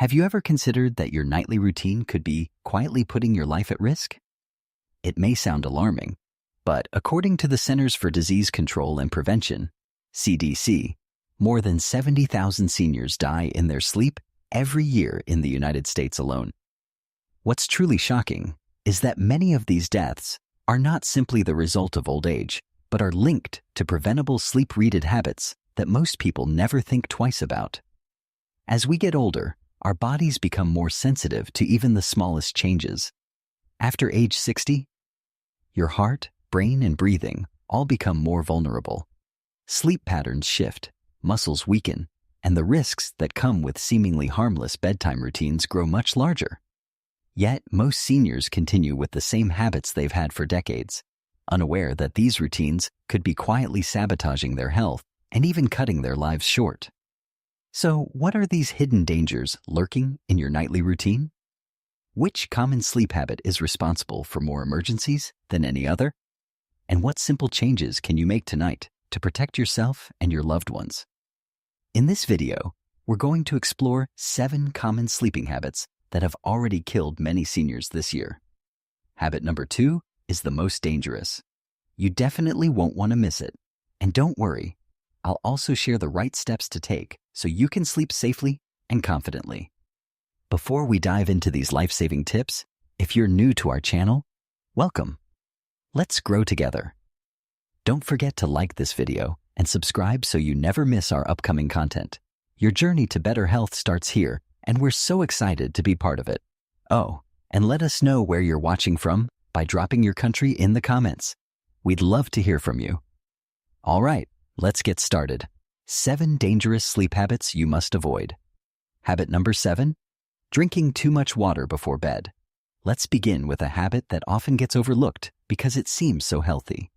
Have you ever considered that your nightly routine could be quietly putting your life at risk? It may sound alarming, but according to the Centers for Disease Control and Prevention, CDC, more than 70,000 seniors die in their sleep every year in the United States alone. What's truly shocking is that many of these deaths are not simply the result of old age, but are linked to preventable sleep-related habits that most people never think twice about. As we get older, our bodies become more sensitive to even the smallest changes. After age 60, your heart, brain, and breathing all become more vulnerable. Sleep patterns shift, muscles weaken, and the risks that come with seemingly harmless bedtime routines grow much larger. Yet, most seniors continue with the same habits they've had for decades, unaware that these routines could be quietly sabotaging their health and even cutting their lives short. So, what are these hidden dangers lurking in your nightly routine? Which common sleep habit is responsible for more emergencies than any other? And what simple changes can you make tonight to protect yourself and your loved ones? In this video, we're going to explore 7 common sleeping habits that have already killed many seniors this year. Habit number 2 is the most dangerous. You definitely won't want to miss it. And don't worry, I'll also share the right steps to take so you can sleep safely and confidently. Before we dive into these life-saving tips, if you're new to our channel, welcome. Let's grow together. Don't forget to like this video and subscribe so you never miss our upcoming content. Your journey to better health starts here, and we're so excited to be part of it. Oh, and let us know where you're watching from by dropping your country in the comments. We'd love to hear from you. All right, let's get started. 7 dangerous sleep habits you must avoid. Habit number 7, drinking too much water before bed. Let's begin with a habit that often gets overlooked because it seems so healthy.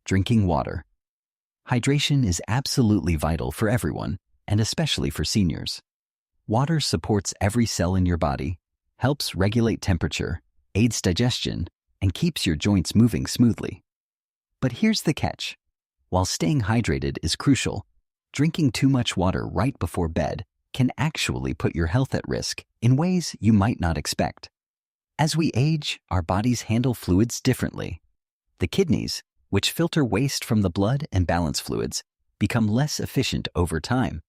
Drinking water. Hydration is absolutely vital for everyone, and especially for seniors. Water supports every cell in your body, helps regulate temperature, aids digestion, and keeps your joints moving smoothly. But here's the catch. While staying hydrated is crucial, drinking too much water right before bed can actually put your health at risk in ways you might not expect. As we age, our bodies handle fluids differently. The kidneys, which filter waste from the blood and balance fluids, become less efficient over time.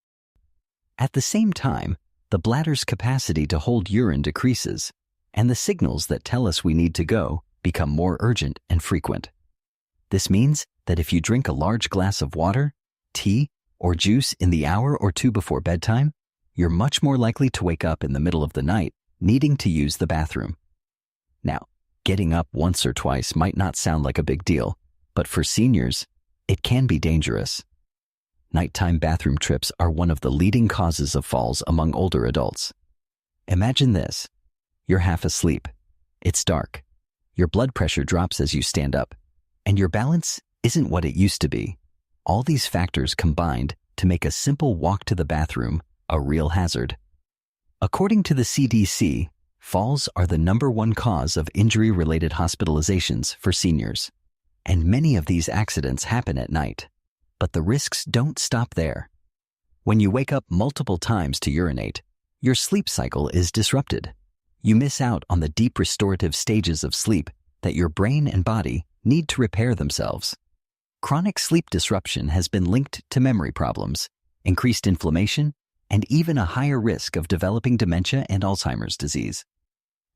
At the same time, the bladder's capacity to hold urine decreases, and the signals that tell us we need to go become more urgent and frequent. This means that if you drink a large glass of water, tea, or juice in the hour or 2 before bedtime, you're much more likely to wake up in the middle of the night needing to use the bathroom. Now, getting up once or twice might not sound like a big deal, but for seniors, it can be dangerous. Nighttime bathroom trips are one of the leading causes of falls among older adults. Imagine this. You're half asleep. It's dark. Your blood pressure drops as you stand up, and your balance isn't what it used to be. All these factors combined to make a simple walk to the bathroom a real hazard. According to the CDC, falls are the #1 cause of injury-related hospitalizations for seniors. And many of these accidents happen at night. But the risks don't stop there. When you wake up multiple times to urinate, your sleep cycle is disrupted. You miss out on the deep restorative stages of sleep that your brain and body need to repair themselves. Chronic sleep disruption has been linked to memory problems, increased inflammation, and even a higher risk of developing dementia and Alzheimer's disease.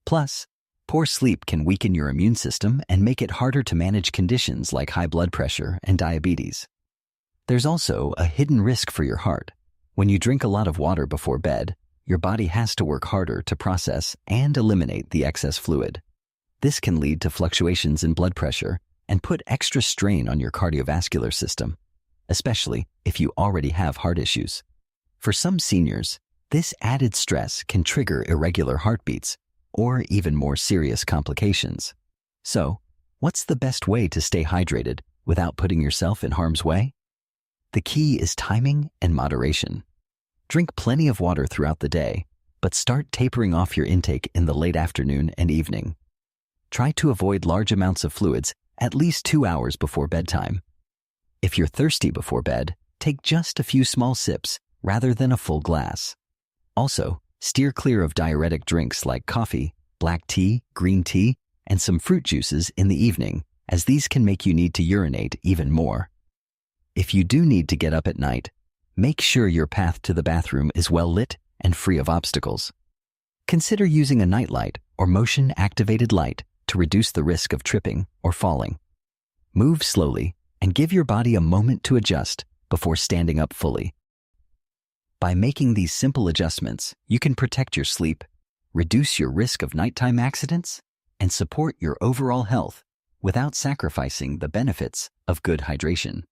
Plus, poor sleep can weaken your immune system and make it harder to manage conditions like high blood pressure and diabetes. There's also a hidden risk for your heart. When you drink a lot of water before bed, your body has to work harder to process and eliminate the excess fluid. This can lead to fluctuations in blood pressure and put extra strain on your cardiovascular system, especially if you already have heart issues. For some seniors, this added stress can trigger irregular heartbeats or even more serious complications. So, what's the best way to stay hydrated without putting yourself in harm's way? The key is timing and moderation. Drink plenty of water throughout the day, but start tapering off your intake in the late afternoon and evening. Try to avoid large amounts of fluids at least 2 hours before bedtime. If you're thirsty before bed, take just a few small sips rather than a full glass. Also, Steer clear of diuretic drinks like coffee, black tea, green tea, and some fruit juices in the evening, as these can make you need to urinate even more. If you do need to get up at night, make sure your path to the bathroom is well lit and free of obstacles. Consider using a nightlight or motion-activated light to reduce the risk of tripping or falling. Move slowly and give your body a moment to adjust before standing up fully. By making these simple adjustments, you can protect your sleep, reduce your risk of nighttime accidents, and support your overall health without sacrificing the benefits of good hydration.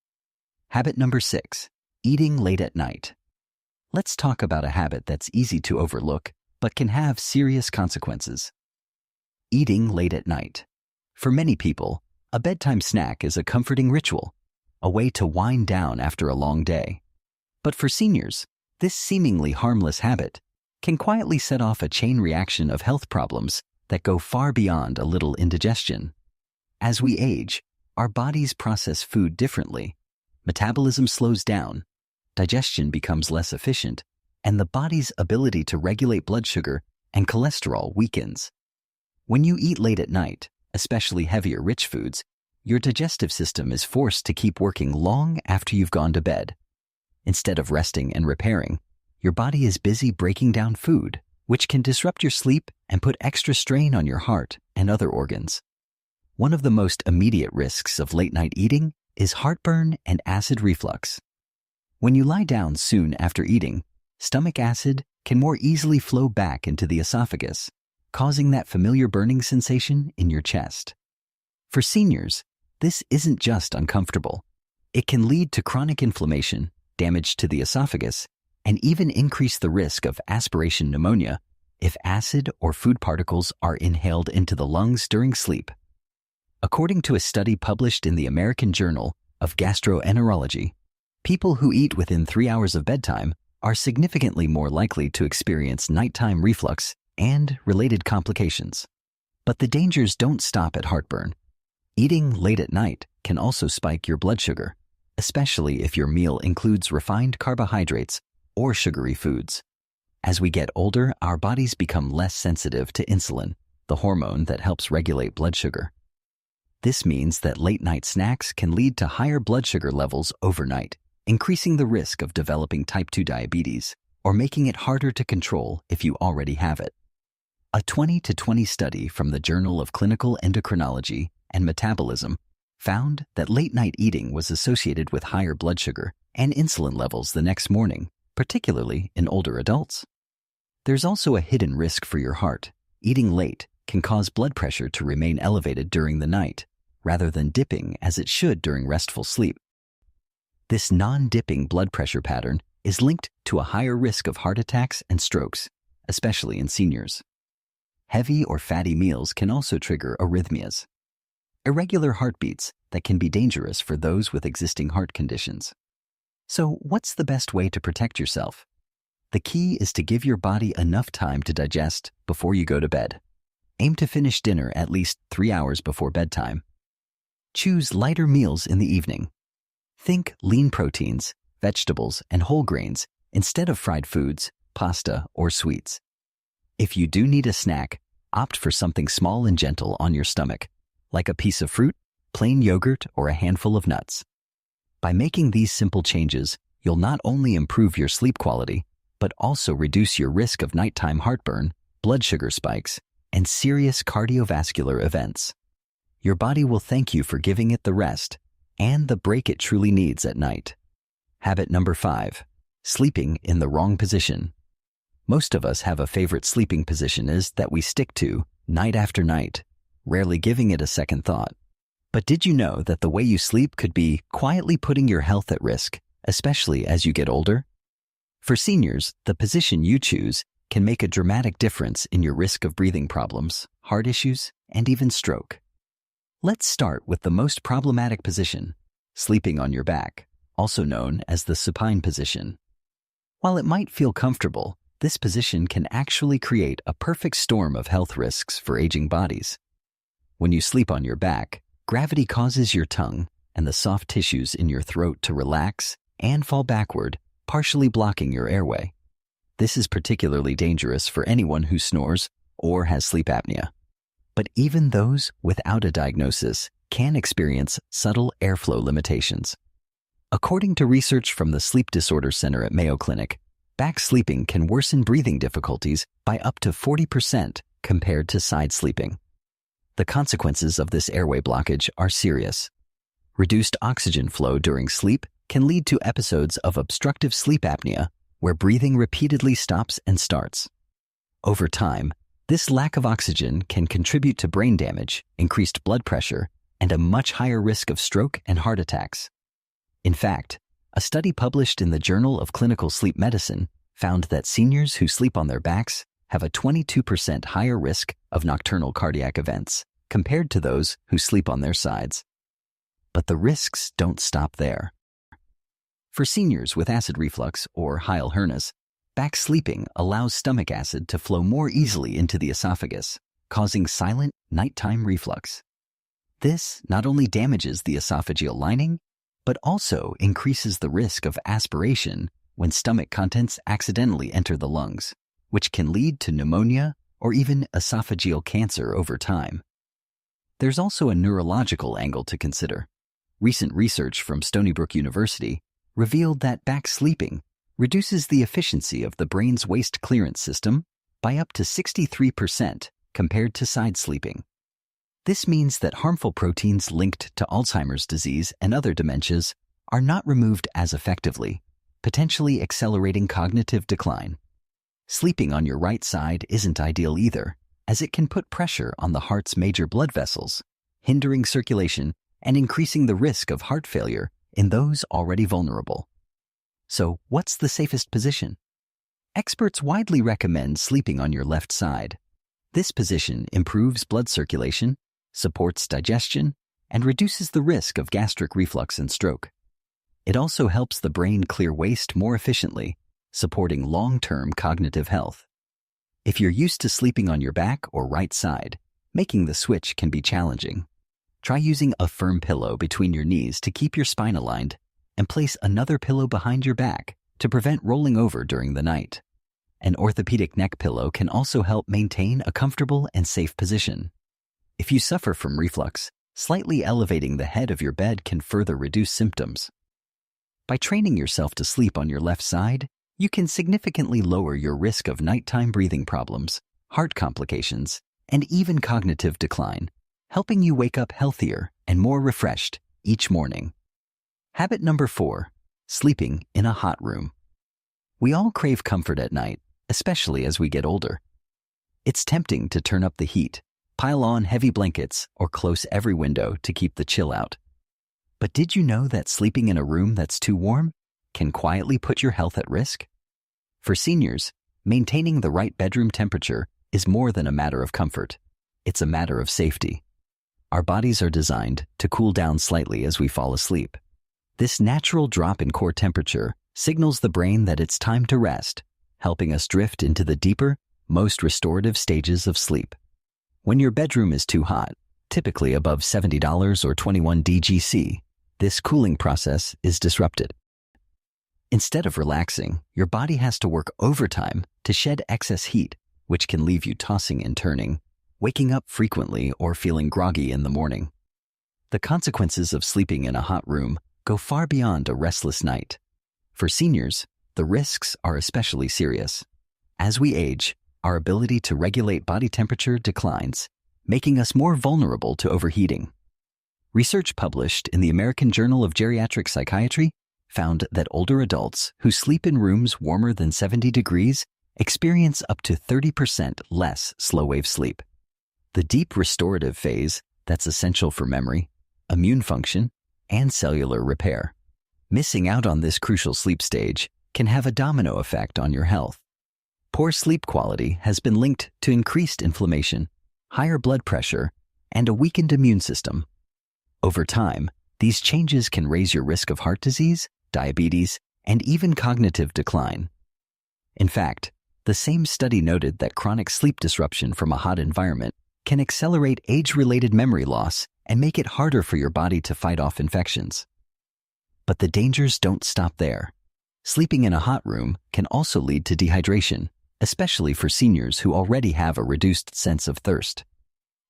Habit number 6, eating late at night. Let's talk about a habit that's easy to overlook but can have serious consequences. Eating late at night. For many people, a bedtime snack is a comforting ritual, a way to wind down after a long day. But for seniors, this seemingly harmless habit can quietly set off a chain reaction of health problems that go far beyond a little indigestion. As we age, our bodies process food differently. Metabolism slows down, digestion becomes less efficient, and the body's ability to regulate blood sugar and cholesterol weakens. When you eat late at night, especially heavier rich foods, your digestive system is forced to keep working long after you've gone to bed. Instead of resting and repairing, your body is busy breaking down food, which can disrupt your sleep and put extra strain on your heart and other organs. One of the most immediate risks of late-night eating is heartburn and acid reflux. When you lie down soon after eating, stomach acid can more easily flow back into the esophagus, causing that familiar burning sensation in your chest. For seniors, this isn't just uncomfortable. It can lead to chronic inflammation, damage to the esophagus, and even increase the risk of aspiration pneumonia if acid or food particles are inhaled into the lungs during sleep. According to a study published in the American Journal of Gastroenterology, people who eat within 3 hours of bedtime are significantly more likely to experience nighttime reflux and related complications. But the dangers don't stop at heartburn. Eating late at night can also spike your blood sugar, especially if your meal includes refined carbohydrates or sugary foods. As we get older, our bodies become less sensitive to insulin, the hormone that helps regulate blood sugar. This means that late-night snacks can lead to higher blood sugar levels overnight, increasing the risk of developing type 2 diabetes or making it harder to control if you already have it. A 2020 study from the Journal of Clinical Endocrinology and Metabolism found that late-night eating was associated with higher blood sugar and insulin levels the next morning, particularly in older adults. There's also a hidden risk for your heart. Eating late can cause blood pressure to remain elevated during the night, rather than dipping as it should during restful sleep. This non-dipping blood pressure pattern is linked to a higher risk of heart attacks and strokes, especially in seniors. Heavy or fatty meals can also trigger arrhythmias, irregular heartbeats that can be dangerous for those with existing heart conditions. So, what's the best way to protect yourself? The key is to give your body enough time to digest before you go to bed. Aim to finish dinner at least 3 hours before bedtime. Choose lighter meals in the evening. Think lean proteins, vegetables, and whole grains instead of fried foods, pasta, or sweets. If you do need a snack, opt for something small and gentle on your stomach, like a piece of fruit, plain yogurt, or a handful of nuts. By making these simple changes, you'll not only improve your sleep quality, but also reduce your risk of nighttime heartburn, blood sugar spikes, and serious cardiovascular events. Your body will thank you for giving it the rest and the break it truly needs at night. Habit number 5, sleeping in the wrong position. Most of us have a favorite sleeping position that we stick to night after night, rarely giving it a second thought. But did you know that the way you sleep could be quietly putting your health at risk, especially as you get older? For seniors, the position you choose can make a dramatic difference in your risk of breathing problems, heart issues, and even stroke. Let's start with the most problematic position, sleeping on your back, also known as the supine position. While it might feel comfortable, this position can actually create a perfect storm of health risks for aging bodies. When you sleep on your back, gravity causes your tongue and the soft tissues in your throat to relax and fall backward, partially blocking your airway. This is particularly dangerous for anyone who snores or has sleep apnea. But even those without a diagnosis can experience subtle airflow limitations. According to research from the Sleep Disorder Center at Mayo Clinic, back sleeping can worsen breathing difficulties by up to 40% compared to side sleeping. The consequences of this airway blockage are serious. Reduced oxygen flow during sleep can lead to episodes of obstructive sleep apnea, where breathing repeatedly stops and starts. Over time, this lack of oxygen can contribute to brain damage, increased blood pressure, and a much higher risk of stroke and heart attacks. In fact, a study published in the Journal of Clinical Sleep Medicine found that seniors who sleep on their backs have a 22% higher risk of nocturnal cardiac events compared to those who sleep on their sides. But the risks don't stop there. For seniors with acid reflux or Heil hernias, back sleeping allows stomach acid to flow more easily into the esophagus, causing silent nighttime reflux. This not only damages the esophageal lining, but also increases the risk of aspiration when stomach contents accidentally enter the lungs, which can lead to pneumonia or even esophageal cancer over time. There's also a neurological angle to consider. Recent research from Stony Brook University revealed that back sleeping reduces the efficiency of the brain's waste clearance system by up to 63% compared to side sleeping. This means that harmful proteins linked to Alzheimer's disease and other dementias are not removed as effectively, potentially accelerating cognitive decline. Sleeping on your right side isn't ideal either, as it can put pressure on the heart's major blood vessels, hindering circulation and increasing the risk of heart failure in those already vulnerable. So, what's the safest position? Experts widely recommend sleeping on your left side. This position improves blood circulation, supports digestion, and reduces the risk of gastric reflux and stroke. It also helps the brain clear waste more efficiently, supporting long-term cognitive health. If you're used to sleeping on your back or right side, making the switch can be challenging. Try using a firm pillow between your knees to keep your spine aligned, and place another pillow behind your back to prevent rolling over during the night. An orthopedic neck pillow can also help maintain a comfortable and safe position. If you suffer from reflux, slightly elevating the head of your bed can further reduce symptoms. By training yourself to sleep on your left side, you can significantly lower your risk of nighttime breathing problems, heart complications, and even cognitive decline, helping you wake up healthier and more refreshed each morning. Habit number 4, sleeping in a hot room. We all crave comfort at night, especially as we get older. It's tempting to turn up the heat, pile on heavy blankets, or close every window to keep the chill out. But did you know that sleeping in a room that's too warm can quietly put your health at risk? For seniors, maintaining the right bedroom temperature is more than a matter of comfort. It's a matter of safety. Our bodies are designed to cool down slightly as we fall asleep. This natural drop in core temperature signals the brain that it's time to rest, helping us drift into the deeper, most restorative stages of sleep. When your bedroom is too hot, typically above $70 or 21 DGC, this cooling process is disrupted. Instead of relaxing, your body has to work overtime to shed excess heat, which can leave you tossing and turning, waking up frequently or feeling groggy in the morning. The consequences of sleeping in a hot room go far beyond a restless night. For seniors, the risks are especially serious. As we age, our ability to regulate body temperature declines, making us more vulnerable to overheating. Research published in the American Journal of Geriatric Psychiatry found that older adults who sleep in rooms warmer than 70 degrees experience up to 30% less slow-wave sleep. The deep restorative phase that's essential for memory, immune function, and cellular repair. Missing out on this crucial sleep stage can have a domino effect on your health. Poor sleep quality has been linked to increased inflammation, higher blood pressure, and a weakened immune system. Over time, these changes can raise your risk of heart disease, diabetes, and even cognitive decline. In fact, the same study noted that chronic sleep disruption from a hot environment can accelerate age-related memory loss and make it harder for your body to fight off infections. But the dangers don't stop there. Sleeping in a hot room can also lead to dehydration, especially for seniors who already have a reduced sense of thirst.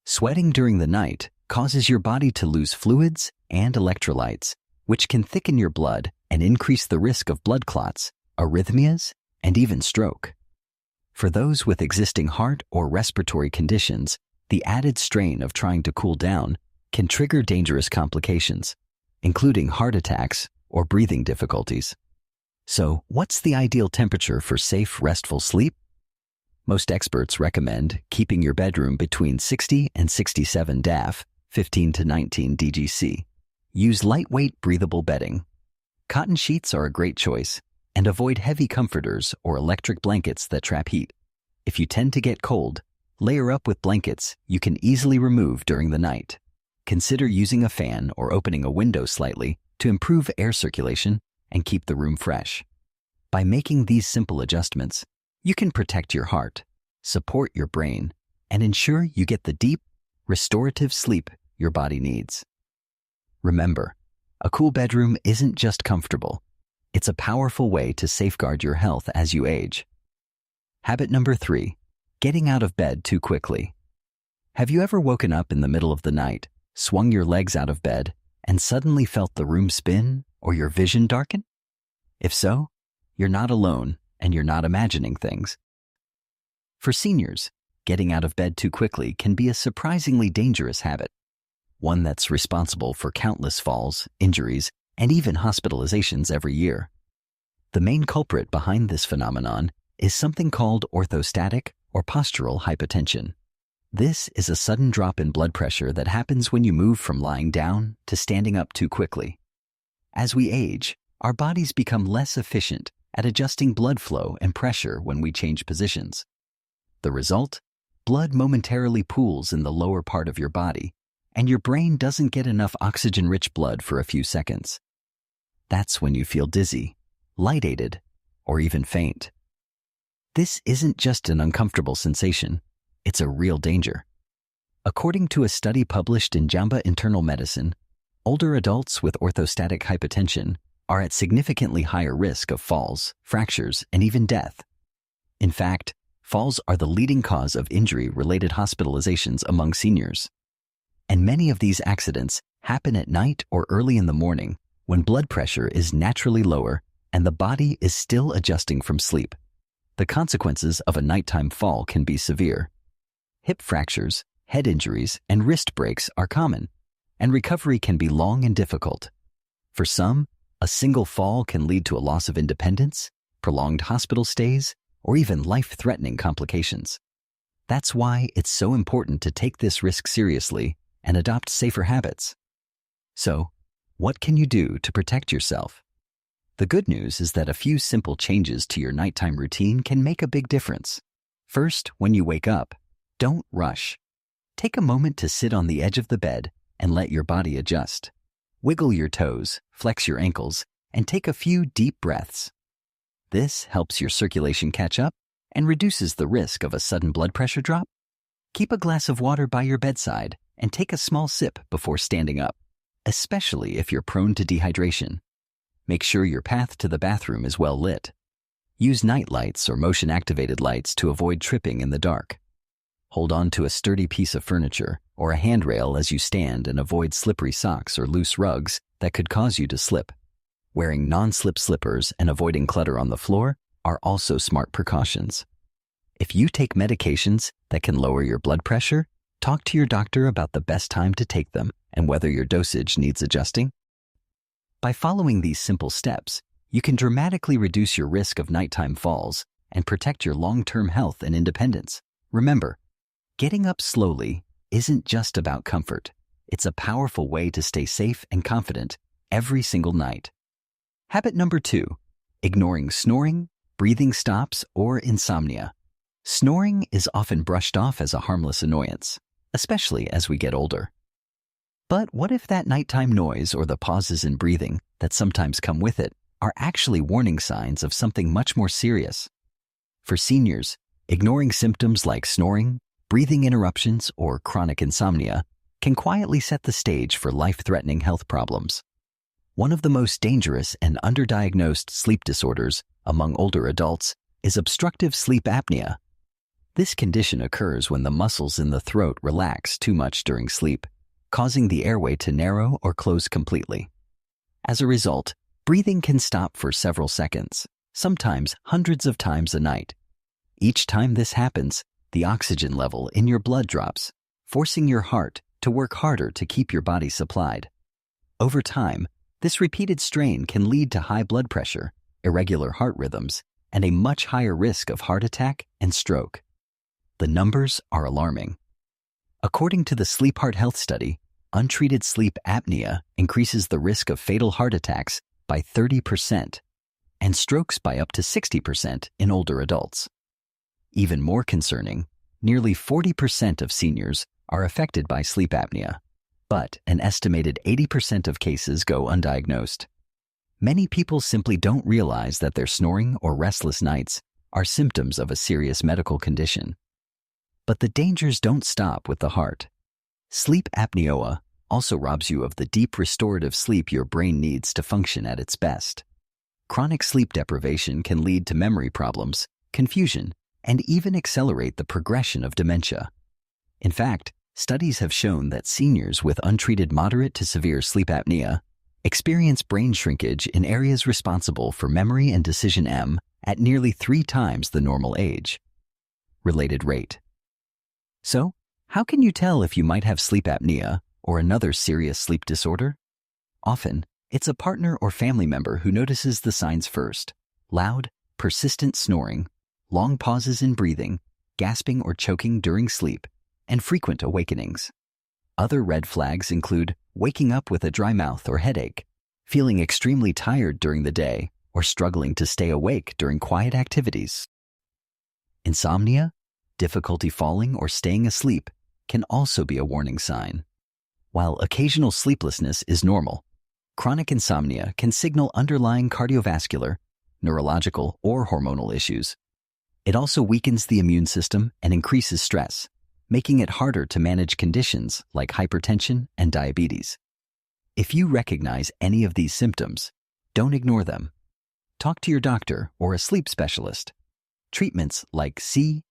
Sweating during the night causes your body to lose fluids and electrolytes, which can thicken your blood and increase the risk of blood clots, arrhythmias, and even stroke. For those with existing heart or respiratory conditions, the added strain of trying to cool down can trigger dangerous complications, including heart attacks or breathing difficulties. So, what's the ideal temperature for safe, restful sleep? Most experts recommend keeping your bedroom between 60 and 67 DAF, 15 to 19 DGC. Use lightweight, breathable bedding. Cotton sheets are a great choice, and avoid heavy comforters or electric blankets that trap heat. If you tend to get cold, layer up with blankets you can easily remove during the night. Consider using a fan or opening a window slightly to improve air circulation and keep the room fresh. By making these simple adjustments, you can protect your heart, support your brain, and ensure you get the deep, restorative sleep your body needs. Remember, a cool bedroom isn't just comfortable. It's a powerful way to safeguard your health as you age. Habit number 3, getting out of bed too quickly. Have you ever woken up in the middle of the night, swung your legs out of bed, and suddenly felt the room spin or your vision darken? If so, you're not alone and you're not imagining things. For seniors, getting out of bed too quickly can be a surprisingly dangerous habit, one that's responsible for countless falls, injuries, and even hospitalizations every year. The main culprit behind this phenomenon is something called orthostatic or postural hypotension. This is a sudden drop in blood pressure that happens when you move from lying down to standing up too quickly. As we age, our bodies become less efficient at adjusting blood flow and pressure when we change positions. The result? Blood momentarily pools in the lower part of your body, and your brain doesn't get enough oxygen-rich blood for a few seconds. That's when you feel dizzy, lightheaded, or even faint. This isn't just an uncomfortable sensation, it's a real danger. According to a study published in JAMA Internal Medicine, older adults with orthostatic hypotension are at significantly higher risk of falls, fractures, and even death. In fact, falls are the leading cause of injury-related hospitalizations among seniors. And many of these accidents happen at night or early in the morning when blood pressure is naturally lower and the body is still adjusting from sleep. The consequences of a nighttime fall can be severe. Hip fractures, head injuries, and wrist breaks are common, and recovery can be long and difficult. For some, a single fall can lead to a loss of independence, prolonged hospital stays, or even life-threatening complications. That's why it's so important to take this risk seriously and adopt safer habits. So, what can you do to protect yourself? The good news is that a few simple changes to your nighttime routine can make a big difference. First, when you wake up, don't rush. Take a moment to sit on the edge of the bed and let your body adjust. Wiggle your toes, flex your ankles, and take a few deep breaths. This helps your circulation catch up and reduces the risk of a sudden blood pressure drop. Keep a glass of water by your bedside and take a small sip before standing up, especially if you're prone to dehydration. Make sure your path to the bathroom is well lit. Use night lights or motion-activated lights to avoid tripping in the dark. Hold on to a sturdy piece of furniture or a handrail as you stand and avoid slippery socks or loose rugs that could cause you to slip. Wearing non-slip slippers and avoiding clutter on the floor are also smart precautions. If you take medications that can lower your blood pressure, talk to your doctor about the best time to take them and whether your dosage needs adjusting. By following these simple steps, you can dramatically reduce your risk of nighttime falls and protect your long-term health and independence. Remember, getting up slowly isn't just about comfort. It's a powerful way to stay safe and confident every single night. Habit number 2, ignoring snoring, breathing stops, or insomnia. Snoring is often brushed off as a harmless annoyance, especially as we get older. But what if that nighttime noise or the pauses in breathing that sometimes come with it are actually warning signs of something much more serious? For seniors, ignoring symptoms like snoring, breathing interruptions, or chronic insomnia can quietly set the stage for life-threatening health problems. One of the most dangerous and underdiagnosed sleep disorders among older adults is obstructive sleep apnea. This condition occurs when the muscles in the throat relax too much during sleep, causing the airway to narrow or close completely. As a result, breathing can stop for several seconds, sometimes hundreds of times a night. Each time this happens, the oxygen level in your blood drops, forcing your heart to work harder to keep your body supplied. Over time, this repeated strain can lead to high blood pressure, irregular heart rhythms, and a much higher risk of heart attack and stroke. The numbers are alarming. According to the Sleep Heart Health Study, untreated sleep apnea increases the risk of fatal heart attacks by 30% and strokes by up to 60% in older adults. Even more concerning, nearly 40% of seniors are affected by sleep apnea, but an estimated 80% of cases go undiagnosed. Many people simply don't realize that their snoring or restless nights are symptoms of a serious medical condition. But the dangers don't stop with the heart. Sleep apnea also robs you of the deep restorative sleep your brain needs to function at its best. Chronic sleep deprivation can lead to memory problems, confusion, and even accelerate the progression of dementia. In fact, studies have shown that seniors with untreated moderate to severe sleep apnea experience brain shrinkage in areas responsible for memory and decision at nearly 3 times the normal age. Related rate. So, how can you tell if you might have sleep apnea or another serious sleep disorder? Often, it's a partner or family member who notices the signs first: loud, persistent snoring, long pauses in breathing, gasping or choking during sleep, and frequent awakenings. Other red flags include waking up with a dry mouth or headache, feeling extremely tired during the day, or struggling to stay awake during quiet activities. Insomnia, difficulty falling or staying asleep, can also be a warning sign. While occasional sleeplessness is normal, chronic insomnia can signal underlying cardiovascular, neurological, or hormonal issues. It also weakens the immune system and increases stress, making it harder to manage conditions like hypertension and diabetes. If you recognize any of these symptoms, don't ignore them. Talk to your doctor or a sleep specialist. Treatments like CPAP,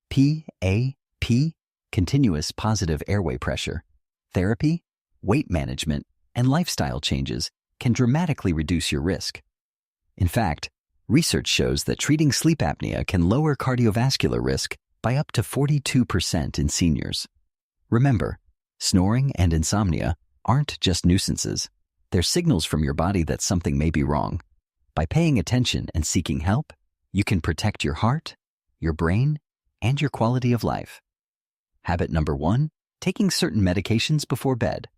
continuous positive airway pressure, therapy, weight management, and lifestyle changes can dramatically reduce your risk. In fact, research shows that treating sleep apnea can lower cardiovascular risk by up to 42% in seniors. Remember, snoring and insomnia aren't just nuisances. They're signals from your body that something may be wrong. By paying attention and seeking help, you can protect your heart, your brain, and your quality of life. Habit number 1, taking certain medications before bed.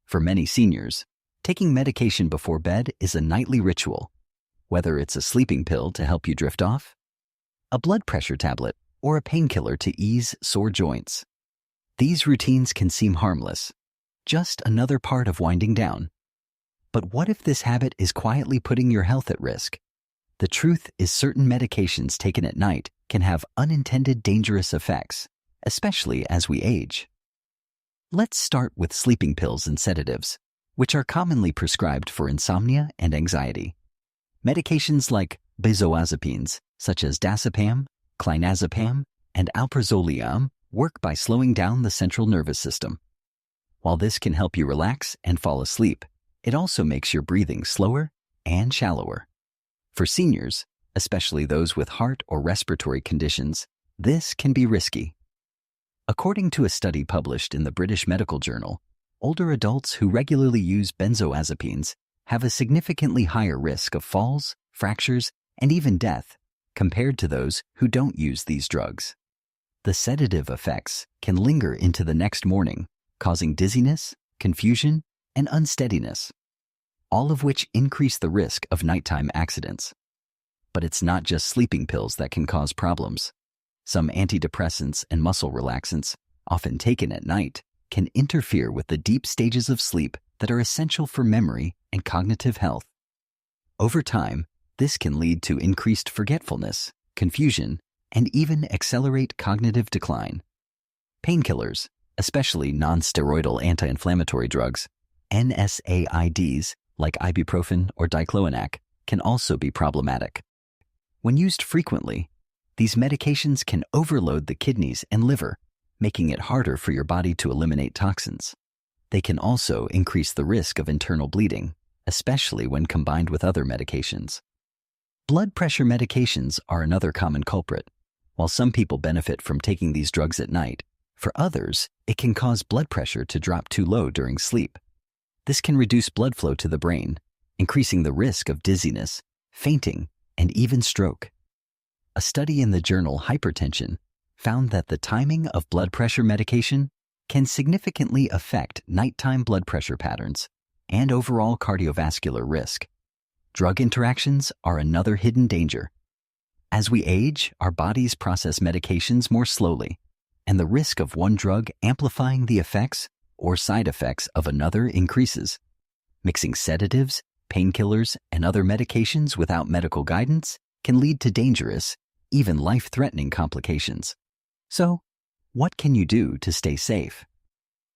For many seniors, taking medication before bed is a nightly ritual. Whether it's a sleeping pill to help you drift off, a blood pressure tablet, or a painkiller to ease sore joints. These routines can seem harmless, just another part of winding down. But what if this habit is quietly putting your health at risk? The truth is, certain medications taken at night can have unintended dangerous effects, especially as we age. Let's start with sleeping pills and sedatives, which are commonly prescribed for insomnia and anxiety. Medications like benzodiazepines, such as diazepam, clonazepam, and alprazolam, work by slowing down the central nervous system. While this can help you relax and fall asleep, it also makes your breathing slower and shallower. For seniors, especially those with heart or respiratory conditions, this can be risky. According to a study published in the British Medical Journal, older adults who regularly use benzodiazepines have a significantly higher risk of falls, fractures, and even death compared to those who don't use these drugs. The sedative effects can linger into the next morning, causing dizziness, confusion, and unsteadiness, all of which increase the risk of nighttime accidents. But it's not just sleeping pills that can cause problems. Some antidepressants and muscle relaxants, often taken at night, can interfere with the deep stages of sleep that are essential for memory and cognitive health. Over time, this can lead to increased forgetfulness, confusion, and even accelerate cognitive decline. Painkillers, especially non-steroidal anti-inflammatory drugs, NSAIDs, like ibuprofen or diclofenac, can also be problematic. When used frequently, these medications can overload the kidneys and liver, making it harder for your body to eliminate toxins. They can also increase the risk of internal bleeding, especially when combined with other medications. Blood pressure medications are another common culprit. While some people benefit from taking these drugs at night, for others, it can cause blood pressure to drop too low during sleep. This can reduce blood flow to the brain, increasing the risk of dizziness, fainting, and even stroke. A study in the journal Hypertension found that the timing of blood pressure medication can significantly affect nighttime blood pressure patterns and overall cardiovascular risk. Drug interactions are another hidden danger. As we age, our bodies process medications more slowly, and the risk of one drug amplifying the effects or side effects of another increases. Mixing sedatives, painkillers, and other medications without medical guidance can lead to dangerous, even life-threatening complications. So, what can you do to stay safe?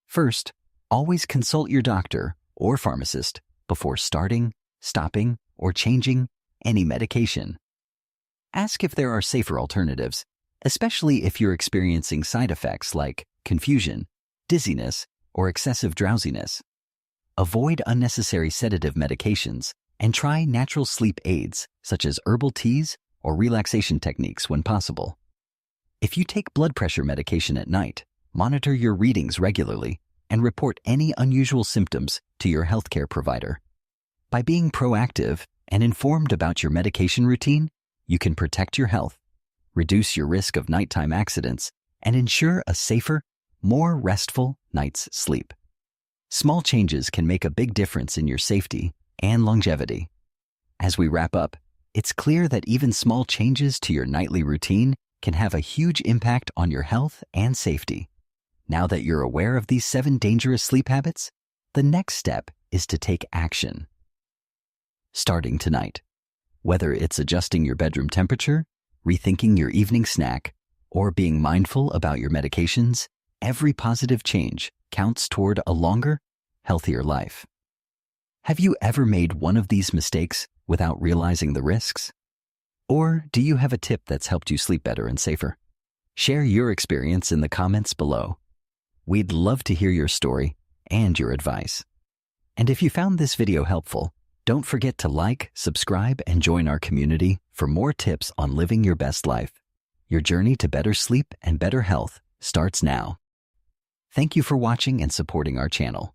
First, always consult your doctor or pharmacist before starting, stopping, or changing any medication. Ask if there are safer alternatives, especially if you're experiencing side effects like confusion, dizziness, or excessive drowsiness. Avoid unnecessary sedative medications and try natural sleep aids such as herbal teas or relaxation techniques when possible. If you take blood pressure medication at night, monitor your readings regularly and report any unusual symptoms to your healthcare provider. By being proactive and informed about your medication routine, you can protect your health, reduce your risk of nighttime accidents, and ensure a safer, more restful night's sleep. Small changes can make a big difference in your safety and longevity. As we wrap up, it's clear that even small changes to your nightly routine can have a huge impact on your health and safety. Now that you're aware of these 7 dangerous sleep habits, the next step is to take action. Starting tonight, whether it's adjusting your bedroom temperature, rethinking your evening snack, or being mindful about your medications, every positive change counts toward a longer, healthier life. Have you ever made one of these mistakes without realizing the risks? Or do you have a tip that's helped you sleep better and safer? Share your experience in the comments below. We'd love to hear your story and your advice. And if you found this video helpful, don't forget to like, subscribe, and join our community for more tips on living your best life. Your journey to better sleep and better health starts now. Thank you for watching and supporting our channel.